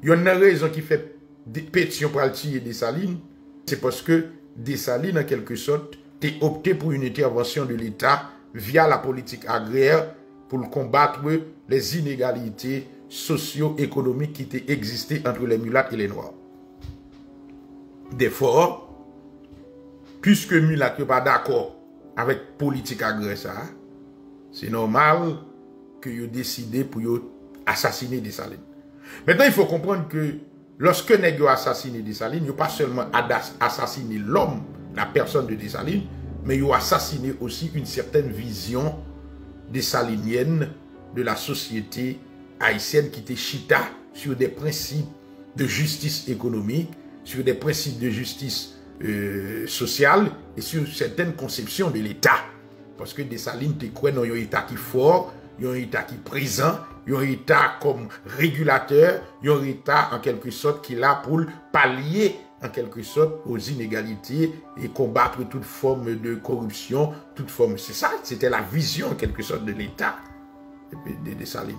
Il y a une raison qui fait des pétitions pour le tirer Dessalines, c'est parce que Dessalines, en quelque sorte, a opté pour une intervention de l'État via la politique agraire pour combattre les inégalités socio-économiques qui existaient entre les mulattes et les noirs. Des fois, puisque mulat n'est pas d'accord avec politique agraire, c'est normal que vous décidez pour assassiner Dessalines. Maintenant, il faut comprendre que lorsque vous avez assassiné Dessalines, vous pas seulement assassiné l'homme, la personne de Dessalines, mais vous avez assassiné aussi une certaine vision dessalinienne de la société haïtienne qui était chita sur des principes de justice économique, sur des principes de justice sociale et sur certaines conceptions de l'État. Parce que Dessalines te croit dans un État qui est fort, un État qui est présent, un État comme régulateur, un État en quelque sorte qui est là pour pallier en quelque sorte aux inégalités et combattre toute forme de corruption, toute forme. C'est ça, c'était la vision en quelque sorte de l'État de Dessalines.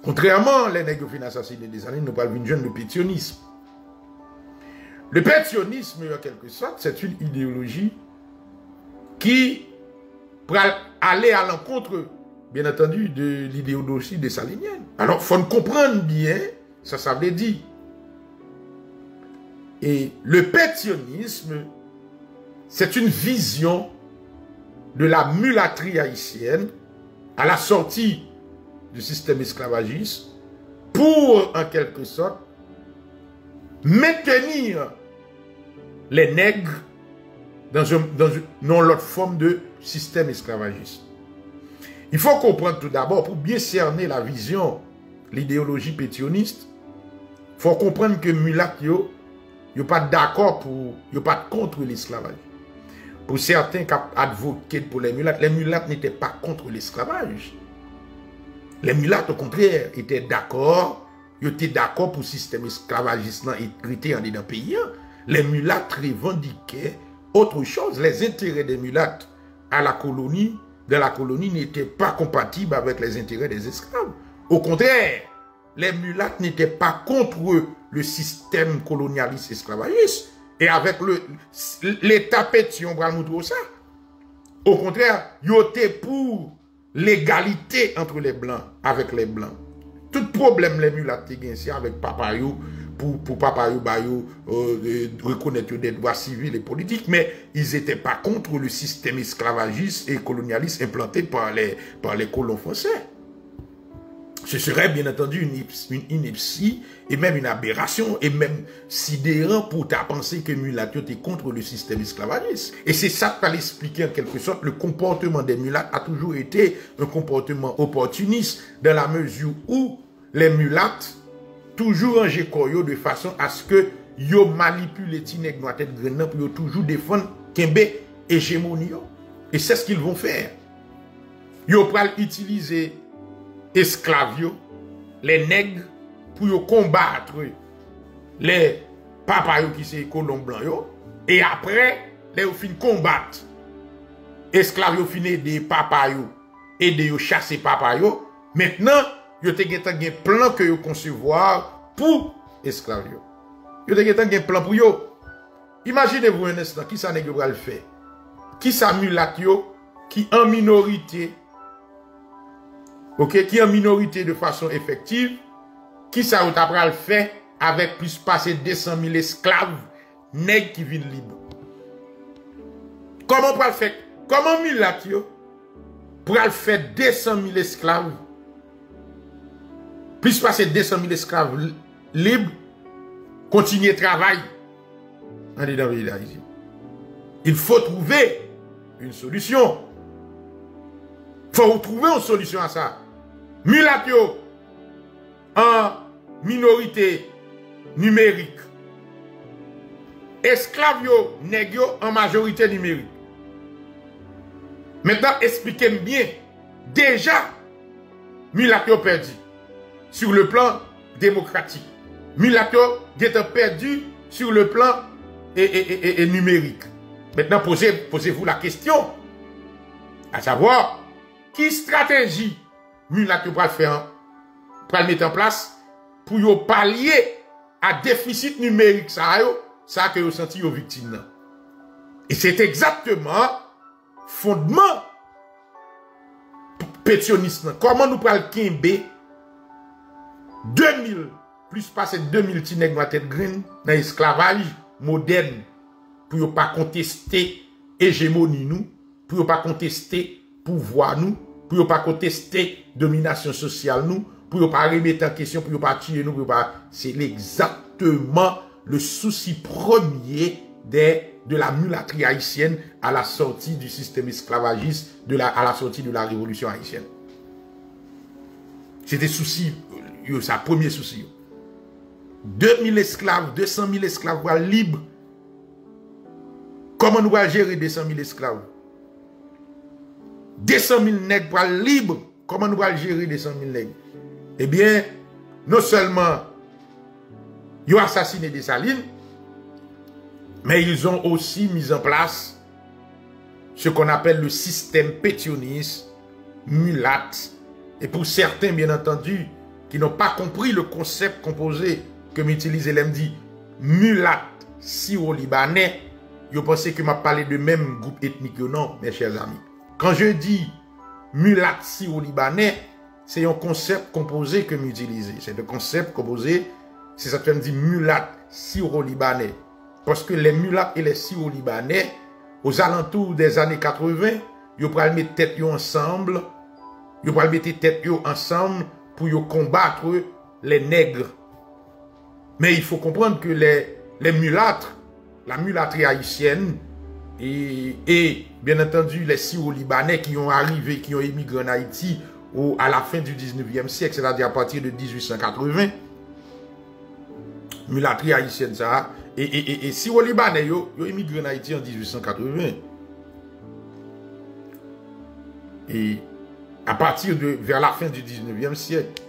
Contrairement, les nègres qui ont assassiné Dessalines, nous parlons d'une jeune de pétionnisme. Le pétionnisme, en quelque sorte, c'est une idéologie qui pour aller à l'encontre, bien entendu, de l'idéologie dessalinienne. Alors, il faut comprendre bien, ça veut dire. Et le pétionnisme, c'est une vision de la mulâtrie haïtienne à la sortie du système esclavagiste pour, en quelque sorte, maintenir les nègres dans l'autre forme de système esclavagiste. Il faut comprendre tout d'abord, pour bien cerner la vision, l'idéologie pétionniste, il faut comprendre que mulat, yo pas d'accord pour, yo pas contre l'esclavage. Pour certains qui advoquaient pour les mulâtres n'étaient pas contre l'esclavage. Les mulâtres, au contraire, étaient d'accord, ils étaient d'accord pour le système esclavagiste et en dans le pays. Les mulâtres revendiquaient autre chose. Les intérêts des mulâtres à la colonie, de la colonie, n'étaient pas compatibles avec les intérêts des esclaves. Au contraire, les mulâtres n'étaient pas contre le système colonialiste esclavagiste. Et avec l'État pétion, on va nous trouver ça. Au contraire, ils étaient pour l'égalité entre les blancs avec les blancs. Tout problème, les mulâtres étaient avec papa yo, pour papa yo, reconnaître des droits civils et politiques, mais ils n'étaient pas contre le système esclavagiste et colonialiste implanté par les colons français. Ce serait bien entendu une ineptie et même une aberration et même sidérant pour ta penser que mulatto était contre le système esclavagiste. Et c'est ça que tu expliquer en quelque sorte. Le comportement des mulâtres a toujours été un comportement opportuniste dans la mesure où les mulâtres toujours en gécoyo de façon à ce que yo manipulent les tinègres dans la tête grenant pour yo toujours défendre Kembe hégémonie. Et c'est ce qu'ils vont faire. Yo pral utiliser esclaves, les nègres, pour combattre les papas qui sont colons blancs. Et après, les fin combattre esclaves fin des papas et de chasser papas. Maintenant, vous avez un plan que vous concevoir pour esclaves. Vous avez un plan pour vous. Imaginez-vous un instant, qui ça nègre va le faire? Qui ça mulat qui en minorité, ok, qui en minorité de façon effective, qui ça va le faire avec plus passer 200 000 esclaves nègres qui viennent libres? Comment on peut le faire? Comment mulat pour le faire 200 000 esclaves? Plus passer 200 000 esclaves libres, continuer le travail. Il faut trouver une solution. Il faut trouver une solution à ça. Mulatio en minorité numérique. Esclavio négio en majorité numérique. Maintenant, expliquez-moi bien. Déjà, mulatio perdu sur le plan démocratique. Mulatio est perdu sur le plan numérique. Maintenant, posez-vous la question, à savoir, qui stratégie mulatio va faire, pour le mettre en place pour yo pallier à déficit numérique ça que yo senti yo victime nan. Et c'est exactement fondement pétioniste nan. Comment nous pral kembe 2000 plus passé 2000 ti nèg noir tête green dans esclavage moderne pour yo pas contester hégémonie nous, pour yo pas contester pouvoir nous, pour yo pas contester domination sociale nous, pour yo pas remettre en question, pour yo pas tuer nous, pour yo pas c'est exactement le souci premier de la mulâtrie haïtienne à la sortie du système esclavagiste, à la sortie de la révolution haïtienne. C'était souci, ça premier souci. 2000 esclaves, 200 000 esclaves libres. Comment nous allons gérer 200 000 esclaves? 200 000 nègres libres. Comment nous allons gérer 200 000 nègres? Eh bien, non seulement ils ont assassiné Dessalines, mais ils ont aussi mis en place ce qu'on appelle le système pétioniste, mulâtre. Et pour certains, bien entendu, qui n'ont pas compris le concept composé que m'utilise l'MD, mulâtre syro-libanais, ils pensaient que m'a parlé de même groupe ethnique. Non, mes chers amis. Quand je dis mulâtre syro-libanais, c'est un concept composé que m'utilise. C'est un concept composé, c'est ça que je me dis mulâtre syro-libanais. Parce que les mulâtres et les syro-libanais, aux alentours des années 80, ils pourraient mettre tête ensemble, ils pourraient mettre tête ensemble pour combattre les nègres. Mais il faut comprendre que les mulâtres, la mulâtrie haïtienne et bien entendu les syro-libanais qui ont arrivé, qui ont émigré en Haïti à la fin du 19e siècle, c'est-à-dire à partir de 1880, mulâtrie haïtienne ça, et syro-libanais, ils ont émigré en Haïti en 1880. Et à partir vers la fin du 19e siècle,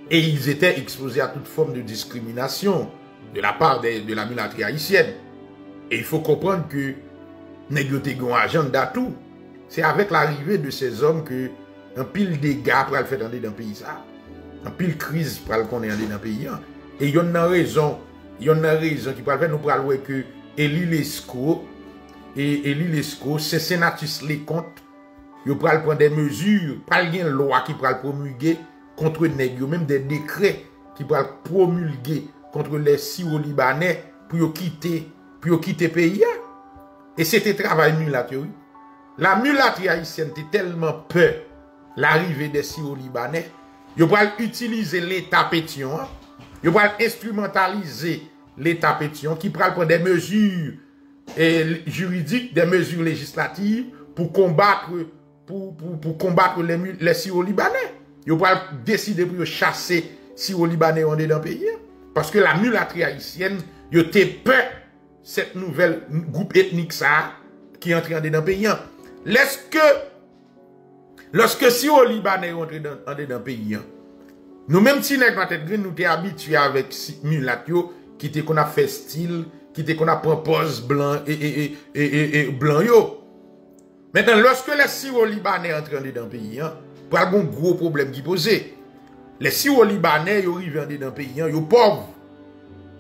et ils étaient exposés à toute forme de discrimination de la part de la mulâtrie haïtienne. Et il faut comprendre que négocier un agenda tout, c'est avec l'arrivée de ces hommes que un pile dégâts pour le faire dans le pays ça, un pile crise pour le connaître dans le pays. Et il y a une raison qui peut faire nous parler que Élie Lescaut c'est sénatus Leconte, il peut prendre des mesures, pas une loi qui peut promulguer contre les nègres, même des décrets qui peuvent promulguer contre les syro-libanais pour quitter le pays. Et c'était travail mulâtre. La mulâtrie haïtienne était tellement peur l'arrivée des syro-libanais, ils peuvent utiliser l'État pétion, ils peuvent instrumentaliser l'État pétion qui peut prendre des mesures juridiques, des mesures législatives pour combattre les syro-libanais. Ils peuvent décider pour chasser syro-libanais dans le pays. Parce que la mulâtrie haïtienne, ils ont peur cette nouvelle groupe ethnique ça qui est entré dans le pays. Lorsque syro-libanais sont entrés dans le pays, nous-mêmes, si nous sommes habitués avec mulâtre qui était qu'on a fait style, qui était qu'on a propose blanc et blanc yo. Maintenant, lorsque les syro-libanais entrent dans le pays, pour un gros problème qui posait. Les syro-libanais, ils arrivent dans le pays, ils sont pauvres.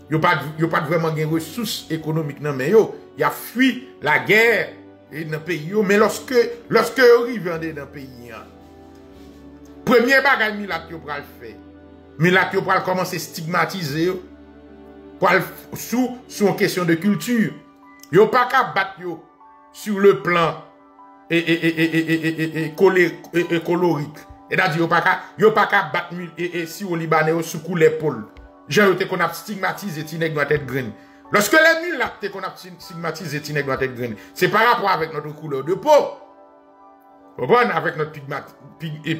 Ils n'ont pas vraiment de ressources économiques, mais ils ont fui la guerre dans le pays. Mais lorsque ils arrivent dans le pays, premier bagage Milat yo pral faire. Milat yo pral commencer à stigmatiser sous une question de culture. Yo pas qu'à battre yo sur le plan colorique. C'est-à-dire yo pas qu'à battre si au Libanais sous coup l'épaule. J'ai été qu'on a stigmatisé Tineg dans tête green. Lorsque les mulâtres qu'on a stigmatisé Tineg dans tête green, c'est par rapport avec notre couleur de peau. Avec notre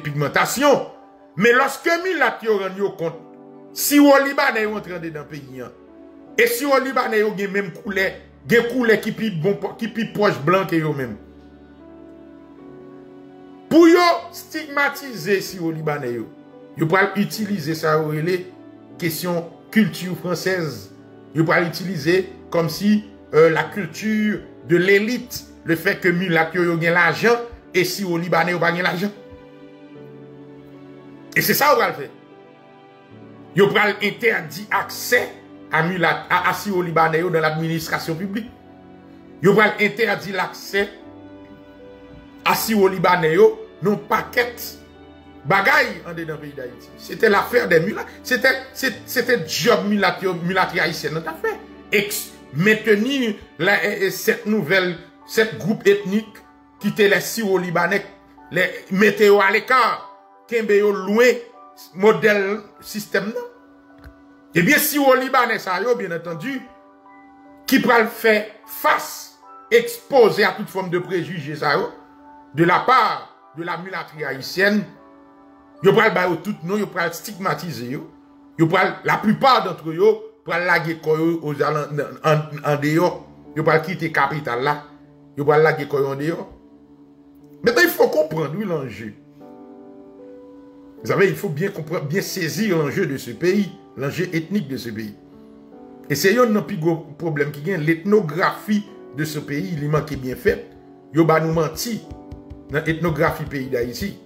pigmentation. Mais lorsque mulâtres yo rend compte, si au Libanais yo entré dans le pays, et si au Libanais yo gen même couleur, qui pi bon qui pi proche blanc que yo même. Pour yo stigmatiser si au Libanais yo peut utiliser ça relé question culture française. Yo peut l'utiliser comme si la culture de l'élite, le fait que mulâtres yo gen l'argent et si au Libanais yo pas gen l'argent. Et c'est ça qu'on va le faire. Yo pral interdit accès à Syro-Libanais dans l'administration publique. Yo pral interdit l'accès à Syro-Libanais non paquet bagaille en dedans pays d'Haïti. C'était l'affaire des mulâtres. C'était job mulâtre haïtien dans fait. Maintenir cette groupe ethnique qui était les Syro-Libanais, les météo à l'écart, qui est loin modèle système non. Eh bien, Syro-Libanais, ça yo, bien entendu, qui peut le faire face, exposé à toute forme de préjugés, ça yo, de la part de la mulâtrie haïtienne, yo pral ba yo tout non, yo pral stigmatiser yo. Yo pral la plupart d'entre yo pral laguer koyo aux en dehors. Yo pral quitter capitale là. Yo pral laguer koyo en dehors. Maintenant il faut comprendre oui l'enjeu. Vous savez, il faut bien comprendre, bien saisir l'enjeu de ce pays, l'enjeu ethnique de ce pays. Et c'est un plus gros problème qui gagne l'ethnographie de ce pays, il manque bien fait. Yo ba nous menti dans l'ethnographie pays d'Haïti.